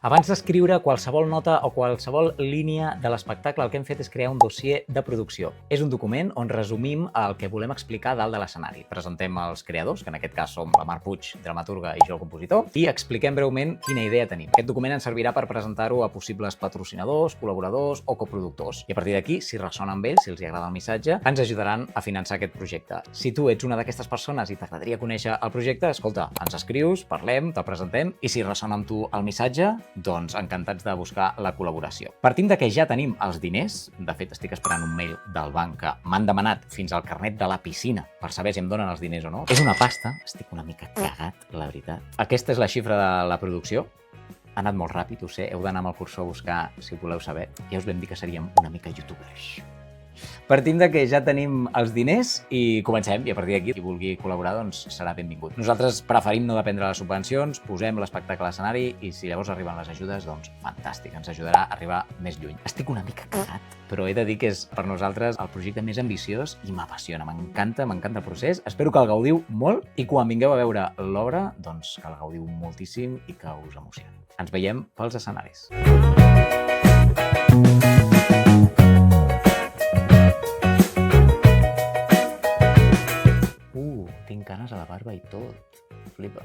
Abans d'escriure qualsevol nota o qualsevol línia de l'espectacle, el que hem fet és crear un dossier de producció. És un document on resumim el que volem explicar dalt de l'escenari. Presentem els creadors, que en aquest cas som la Mar Puig, dramaturga, i jo, el compositor, i expliquem breument quina idea tenim. Aquest document ens servirà per presentar-ho a possibles patrocinadors, col·laboradors o coproductors. I a partir d'aquí, si ressona amb ells, si els agrada el missatge, ens ajudaran a finançar aquest projecte. Si tu ets una d'aquestes persones i t'agradaria conèixer el projecte, escolta, ens escrius, parlem, te'l presentem, i si ressona amb tu el missatge, doncs encantats de buscar la col·laboració. Partim de que ja tenim els diners. De fet, estic esperant un mail del banc que m'han demanat fins al carnet de la piscina per saber si em donen els diners o no. És una pasta, estic una mica cagat, la veritat. Aquesta és la xifra de la producció. Ha anat molt ràpid, ho sé, heu d'anar amb el cursor a buscar si ho voleu saber. Ja us vam dir que seríem una mica youtubers. Partim de que ja tenim els diners i comencem, i a partir d'aquí, qui vulgui col·laborar, doncs serà benvingut. Nosaltres preferim no dependre de les subvencions, posem l'espectacle a l'escenari i si llavors arriben les ajudes, doncs fantàstic, ens ajudarà a arribar més lluny. Estic una mica cagat, però he de dir que és per nosaltres el projecte més ambiciós i m'apassiona, m'encanta el procés. Espero que el gaudiu molt i quan vingueu a veure l'obra, doncs que el gaudiu moltíssim i que us emocioni. Ens veiem pels escenaris. Tinc canes a la barba i tot. Flipa.